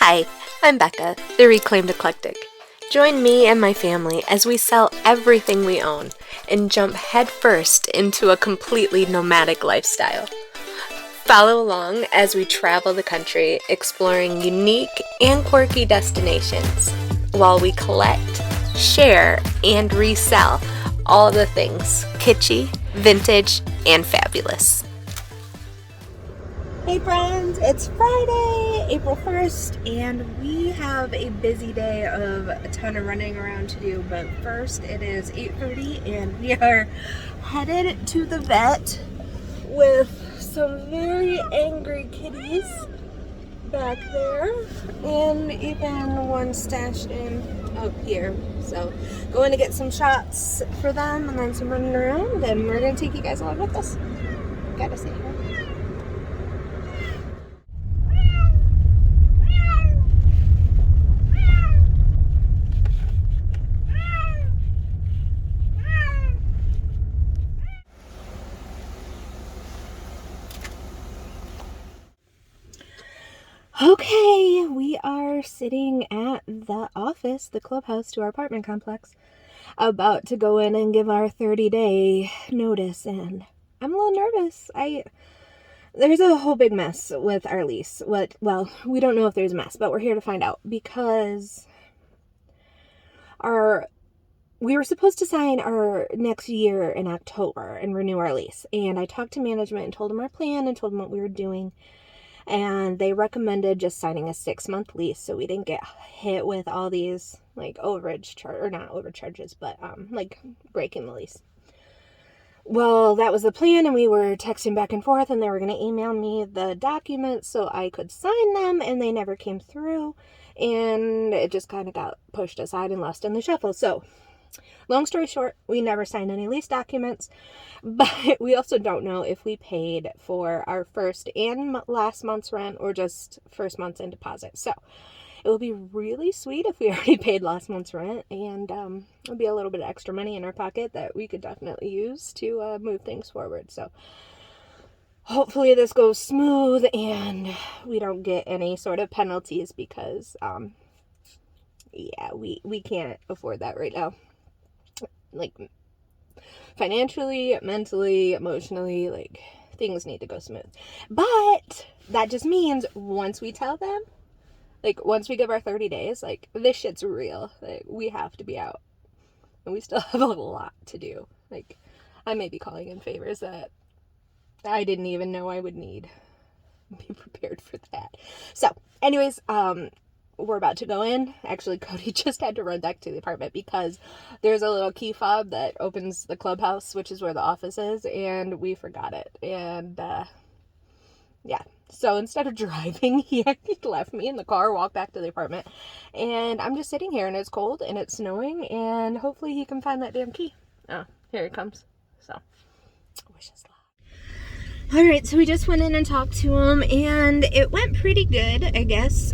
Hi, I'm Becca, the Reclaimed Eclectic. Join me and my family as we sell everything we own and jump headfirst into a completely nomadic lifestyle. Follow along as we travel the country exploring unique and quirky destinations while we collect, share, and resell all the things kitschy, vintage, and fabulous. Hey friends, it's Friday, April 1st, and we have a busy day of a ton of running around to do, but first it is 8:30 and we are headed to the vet with some very angry kitties back there, and even one stashed in up here. So going to get some shots for them and then some running around, and we're going to take you guys along with us. Gotta say hi. Okay, we are sitting at the office, the clubhouse to our apartment complex, about to go in and give our 30-day notice, and I'm a little nervous. There's a whole big mess with our lease. Well, we don't know if there's a mess, but we're here to find out, because we were supposed to sign our next year in October and renew our lease, and I talked to management and told them our plan and told them what we were doing. And they recommended just signing a 6-month lease so we didn't get hit with all these like not overcharges, but like breaking the lease. Well, that was the plan, and we were texting back and forth, and they were going to email me the documents so I could sign them, and they never came through, and it just kind of got pushed aside and lost in the shuffle. So long story short, we never signed any lease documents, but we also don't know if we paid for our first and last month's rent or just first month's in deposit. So it would be really sweet if we already paid last month's rent, and it would be a little bit of extra money in our pocket that we could definitely use to move things forward. So hopefully this goes smooth and we don't get any sort of penalties, because we can't afford that right now. Like, financially, mentally, emotionally, like, things need to go smooth. But that just means once we tell them, like, once we give our 30 days, like, this shit's real. Like, we have to be out. And we still have a lot to do. Like, I may be calling in favors that I didn't even know I would need. Be prepared for that. So, anyways, we're about to go in. Actually, Cody just had to run back to the apartment because there's a little key fob that opens the clubhouse, which is where the office is, and we forgot it. And yeah, so instead of driving, he left me in the car, walked back to the apartment, and I'm just sitting here, and it's cold and it's snowing, and hopefully he can find that damn key. Oh, here it comes. So wish us luck. All right, so we just went in and talked to him, and it went pretty good, I guess.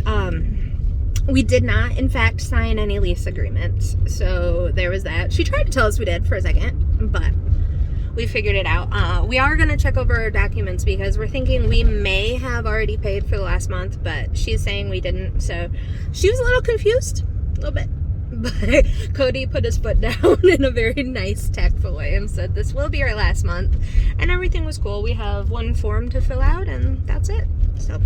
We did not, in fact, sign any lease agreements, so there was that. She tried to tell us we did for a second, but we figured it out. We are going to check over our documents because we're thinking we may have already paid for the last month, but she's saying we didn't, so she was a little confused, a little bit. But Cody put his foot down in a very nice, tactful way and said this will be our last month, and everything was cool. We have one form to fill out, and that's it. So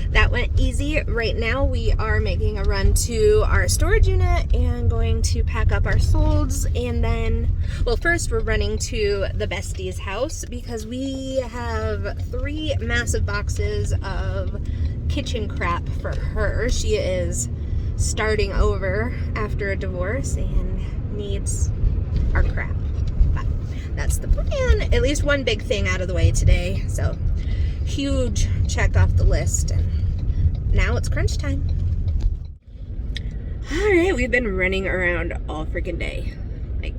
that went easy. Right now we are making a run to our storage unit and going to pack up our solds, and then, well, first we're running to the bestie's house because we have 3 massive boxes of kitchen crap for her. She is starting over after a divorce and needs our crap. But that's the plan. At least one big thing out of the way today. So huge check off the list, and now it's crunch time. All right, we've been running around all freaking day, like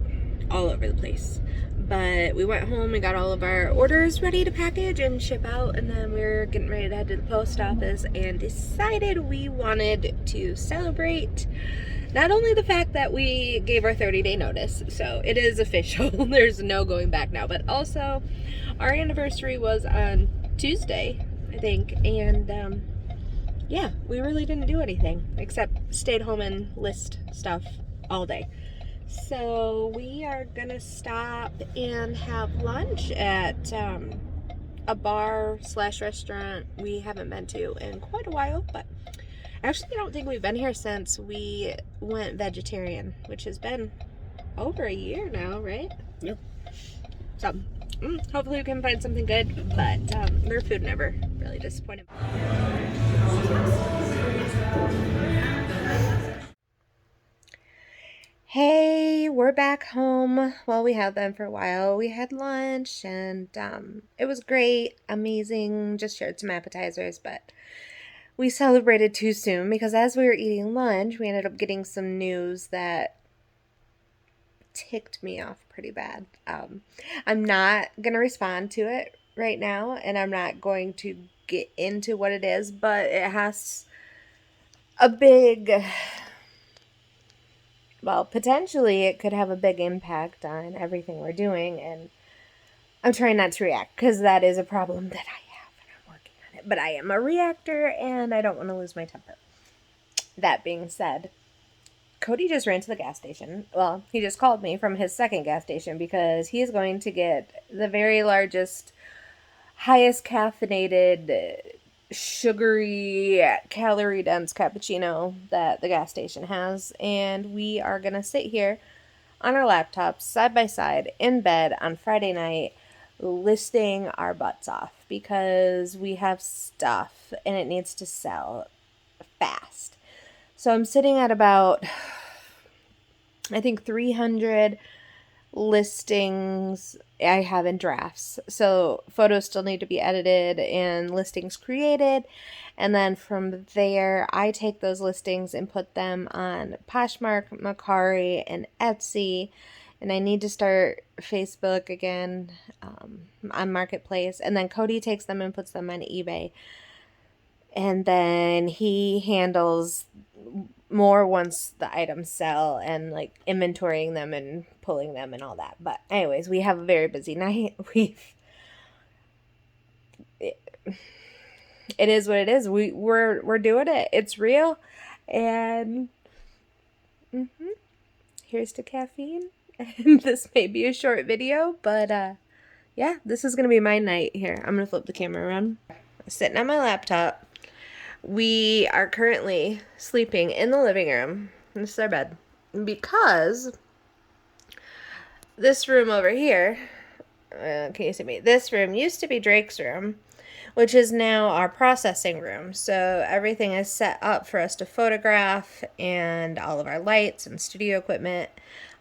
all over the place. But we went home and got all of our orders ready to package and ship out, and then we were getting ready to head to the post office and decided we wanted to celebrate not only the fact that we gave our 30-day notice, so it is official, there's no going back now, but also our anniversary was on Tuesday, I think, and yeah, we really didn't do anything except stayed home and list stuff all day. So we are gonna stop and have lunch at a bar slash restaurant we haven't been to in quite a while, but actually I don't think we've been here since we went vegetarian, which has been over a year now, right? Yep. So hopefully we can find something good, but their food never really disappointed me. Hey, we're back home. Well, we have been for a while. We had lunch and it was great, amazing. Just shared some appetizers, but we celebrated too soon because as we were eating lunch, we ended up getting some news that ticked me off pretty bad. I'm not going to respond to it right now, and I'm not going to get into what it is, but it has a big, well, potentially it could have a big impact on everything we're doing, and I'm trying not to react because that is a problem that I have and I'm working on it. But I am a reactor and I don't want to lose my temper. That being said, Cody just ran to the gas station. Well, he just called me from his second gas station because he's going to get the very largest, highest caffeinated, sugary, calorie dense cappuccino that the gas station has. And we are going to sit here on our laptops side by side in bed on Friday night listing our butts off because we have stuff and it needs to sell fast. So I'm sitting at about, I think, 300 listings I have in drafts. So photos still need to be edited and listings created. And then from there, I take those listings and put them on Poshmark, Mercari, and Etsy. And I need to start Facebook again on Marketplace. And then Cody takes them and puts them on eBay. And then he handles more once the items sell and like inventorying them and pulling them and all that. But anyways, we have a very busy night. It is what it is. We're doing it. It's real. And here's to caffeine. And this may be a short video, but yeah, this is gonna be my night here. I'm gonna flip the camera around. Sitting on my laptop. We are currently sleeping in the living room. This is our bed. Because this room over here, can you see me? This room used to be Drake's room, which is now our processing room. So everything is set up for us to photograph, and all of our lights and studio equipment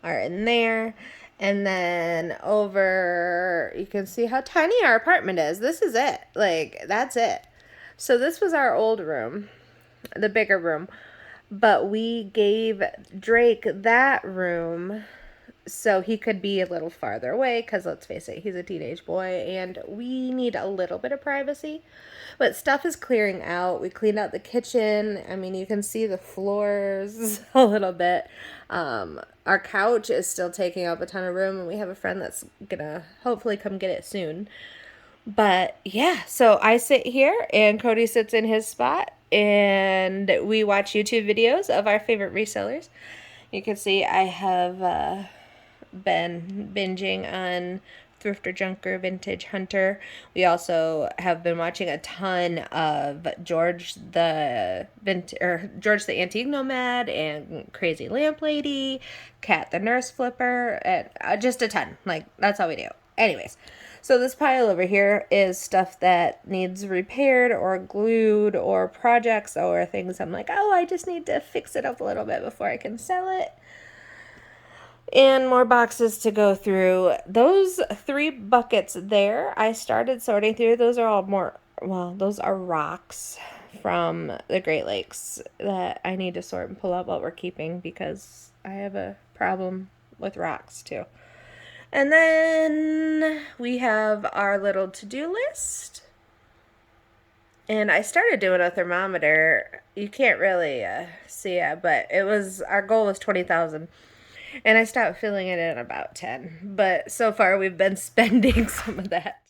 are in there. And then over, you can see how tiny our apartment is. This is it. Like, that's it. So this was our old room, the bigger room, but we gave Drake that room so he could be a little farther away because, let's face it, he's a teenage boy and we need a little bit of privacy. But stuff is clearing out. We cleaned out the kitchen. I mean, you can see the floors a little bit. Our couch is still taking up a ton of room, and we have a friend that's gonna hopefully come get it soon. But yeah, so I sit here and Cody sits in his spot and we watch YouTube videos of our favorite resellers. You can see I have been binging on Thrifter Junker, Vintage Hunter. We also have been watching a ton of George the Antique Nomad and Crazy Lamp Lady, Cat the Nurse Flipper, and just a ton. Like, that's all we do. Anyways. So this pile over here is stuff that needs repaired or glued or projects or things I'm like, oh, I just need to fix it up a little bit before I can sell it. And more boxes to go through. Those 3 buckets there, I started sorting through. Those are all those are rocks from the Great Lakes that I need to sort and pull out what we're keeping because I have a problem with rocks too. And then we have our little to-do list. And I started doing a thermometer. You can't really see it, but our goal was 20,000. And I stopped filling it in about 10. But so far we've been spending some of that.